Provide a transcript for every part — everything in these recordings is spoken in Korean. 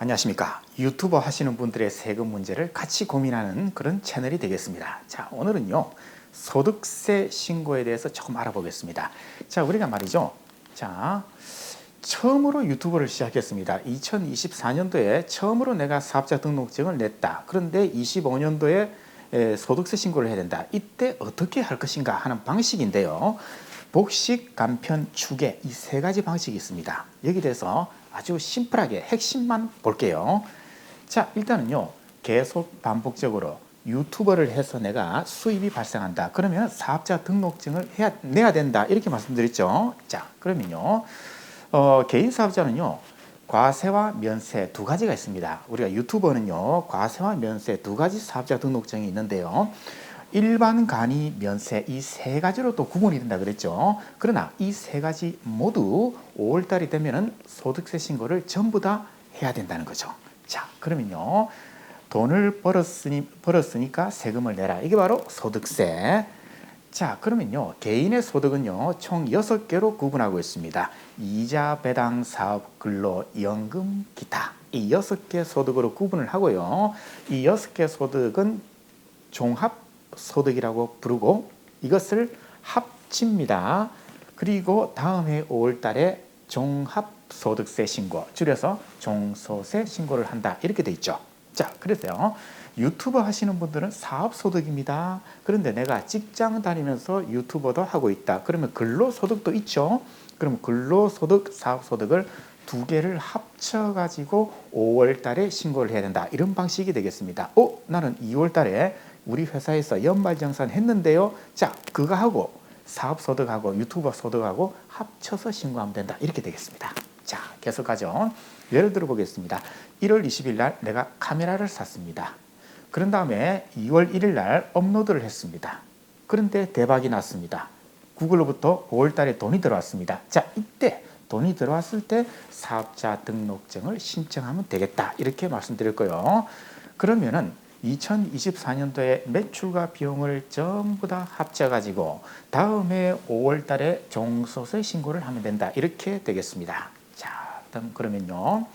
안녕하십니까. 유튜버 하시는 분들의 세금 문제를 같이 고민하는 그런 채널이 되겠습니다. 자, 오늘은요, 소득세 신고에 대해서 조금 알아보겠습니다. 자, 우리가 말이죠. 자, 처음으로 유튜브를 시작했습니다. 2024년도에 처음으로 내가 사업자 등록증을 냈다. 그런데 25년도에 소득세 신고를 해야 된다. 이때 어떻게 할 것인가 하는 방식인데요. 복식, 간편, 추계 이 세 가지 방식이 있습니다. 여기 대해서 아주 심플하게 핵심만 볼게요. 자, 일단은요. 계속 반복적으로 유튜버를 해서 내가 수입이 발생한다. 그러면 사업자 등록증을 내야 된다. 이렇게 말씀드렸죠. 자, 그러면요. 개인 사업자는요. 과세와 면세 두 가지가 있습니다. 우리가 유튜버는요. 과세와 면세 두 가지 사업자 등록증이 있는데요. 일반, 간이, 면세 이 세 가지로 또 구분이 된다 그랬죠. 그러나 이 세 가지 모두 5월달이 되면은 소득세 신고를 전부 다 해야 된다는 거죠. 자, 그러면요. 돈을 벌었으니까 세금을 내라. 이게 바로 소득세. 자, 그러면요. 개인의 소득은요. 총 6개로 구분하고 있습니다. 이자, 배당, 사업, 근로, 연금, 기타. 이 6개 소득으로 구분을 하고요. 이 6개 소득은 종합 소득이라고 부르고 이것을 합칩니다. 그리고 다음 해 5월 달에 종합소득세 신고, 줄여서 종소세 신고를 한다. 이렇게 돼 있죠. 자, 그래서요. 유튜버 하시는 분들은 사업소득입니다. 그런데 내가 직장 다니면서 유튜버도 하고 있다. 그러면 근로소득도 있죠. 그럼 근로소득, 사업소득을 두 개를 합쳐가지고 5월 달에 신고를 해야 된다. 이런 방식이 되겠습니다. 나는 2월 달에 우리 회사에서 연말정산 했는데요. 자, 그거 하고 사업소득하고 유튜버 소득하고 합쳐서 신고하면 된다. 이렇게 되겠습니다. 자, 계속하죠. 예를 들어 보겠습니다. 1월 20일 날 내가 카메라를 샀습니다. 그런 다음에 2월 1일 날 업로드를 했습니다. 그런데 대박이 났습니다. 구글로부터 5월 달에 돈이 들어왔습니다. 자, 이때 돈이 들어왔을 때 사업자 등록증을 신청하면 되겠다. 이렇게 말씀드릴 거예요. 그러면은 2024년도에 매출과 비용을 전부 다 합쳐가지고 다음해 5월 달에 종소세 신고를 하면 된다. 이렇게 되겠습니다. 자, 다음 그러면요.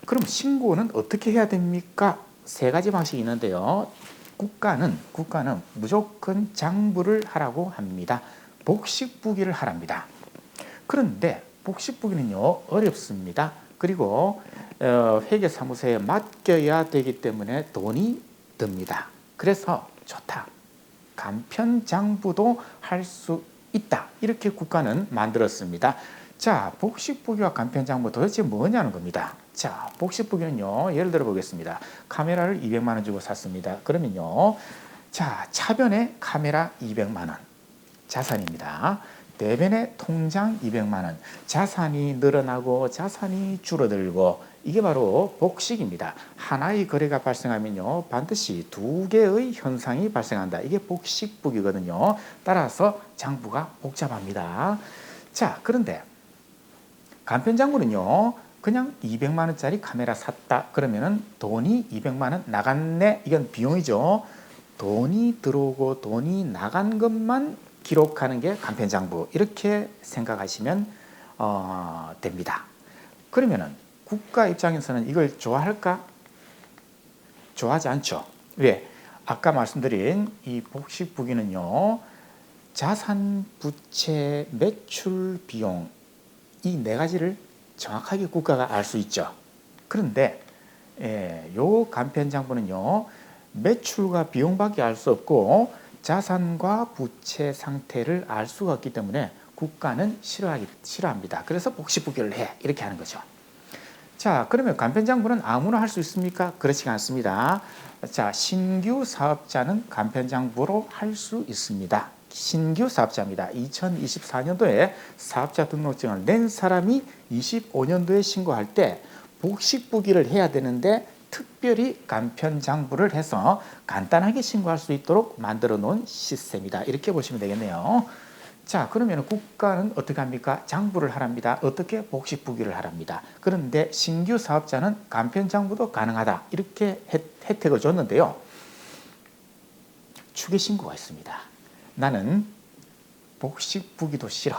그럼 신고는 어떻게 해야 됩니까? 세 가지 방식이 있는데요. 국가는 무조건 장부를 하라고 합니다. 복식부기를 하랍니다. 그런데 복식부기는요 어렵습니다. 그리고 회계사무소에 맡겨야 되기 때문에 돈이 듭니다. 그래서 좋다. 간편장부도 할 수 있다. 이렇게 국가는 만들었습니다. 자, 복식부기와 간편장부 도대체 뭐냐는 겁니다. 자, 복식부기는요 예를 들어 보겠습니다. 카메라를 200만 원 주고 샀습니다. 그러면요, 자, 차변에 카메라 200만 원 자산입니다. 대변에 통장 200만 원, 자산이 늘어나고 자산이 줄어들고 이게 바로 복식입니다. 하나의 거래가 발생하면요 반드시 두 개의 현상이 발생한다. 이게 복식부기거든요. 따라서 장부가 복잡합니다. 자, 그런데 간편장부는요 그냥 200만 원짜리 카메라 샀다 그러면은 돈이 200만 원 나갔네, 이건 비용이죠. 돈이 들어오고 돈이 나간 것만 기록하는 게 간편장부, 이렇게 생각하시면 됩니다. 그러면은 국가 입장에서는 이걸 좋아할까? 좋아하지 않죠. 왜? 아까 말씀드린 이 복식부기는요 자산, 부채, 매출, 비용 이 네 가지를 정확하게 국가가 알 수 있죠. 그런데 요 간편장부는요 매출과 비용밖에 알 수 없고 자산과 부채 상태를 알 수가 없기 때문에 국가는 싫어합니다. 그래서 복식부기를 해, 이렇게 하는 거죠. 자, 그러면 간편장부는 아무나 할 수 있습니까? 그렇지 않습니다. 자, 신규 사업자는 간편장부로 할 수 있습니다. 신규 사업자입니다. 2024년도에 사업자 등록증을 낸 사람이 25년도에 신고할 때 복식부기를 해야 되는데 특별히 간편장부를 해서 간단하게 신고할 수 있도록 만들어 놓은 시스템이다. 이렇게 보시면 되겠네요. 자, 그러면 국가는 어떻게 합니까? 장부를 하랍니다. 어떻게? 복식부기를 하랍니다. 그런데 신규 사업자는 간편장부도 가능하다. 이렇게 혜택을 줬는데요. 추계신고가 있습니다. 나는 복식부기도 싫어.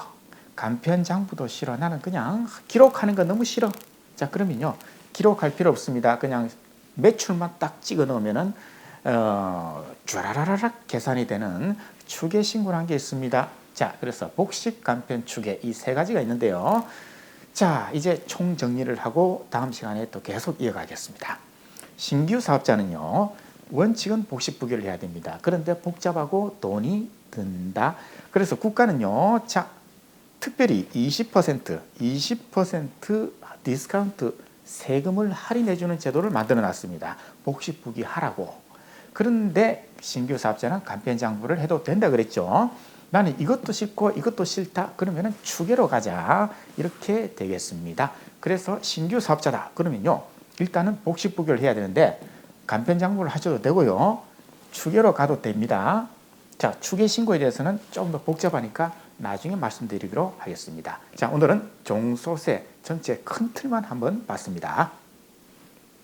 간편장부도 싫어. 나는 그냥 기록하는 거 너무 싫어. 자, 그러면요. 기록할 필요 없습니다. 그냥 매출만 딱 찍어 넣으면은 쭈라라락 계산이 되는 추계 신고를 한 게 있습니다. 자, 그래서 복식 간편 추계 이 세 가지가 있는데요. 자, 이제 총 정리를 하고 다음 시간에 또 계속 이어가겠습니다. 신규 사업자는요, 원칙은 복식 부교를 해야 됩니다. 그런데 복잡하고 돈이 든다. 그래서 국가는요, 자, 특별히 20% 디스카운트 세금을 할인해주는 제도를 만들어 놨습니다. 복식 부기하라고. 그런데 신규 사업자는 간편장부를 해도 된다 그랬죠. 나는 이것도 싫고 이것도 싫다. 그러면은 추계로 가자. 이렇게 되겠습니다. 그래서 신규 사업자다. 그러면요, 일단은 복식 부교를 해야 되는데 간편장부를 하셔도 되고요. 추계로 가도 됩니다. 자, 추계 신고에 대해서는 좀 더 복잡하니까 나중에 말씀드리도록 하겠습니다. 자, 오늘은 종소세 전체 큰 틀만 한번 봤습니다.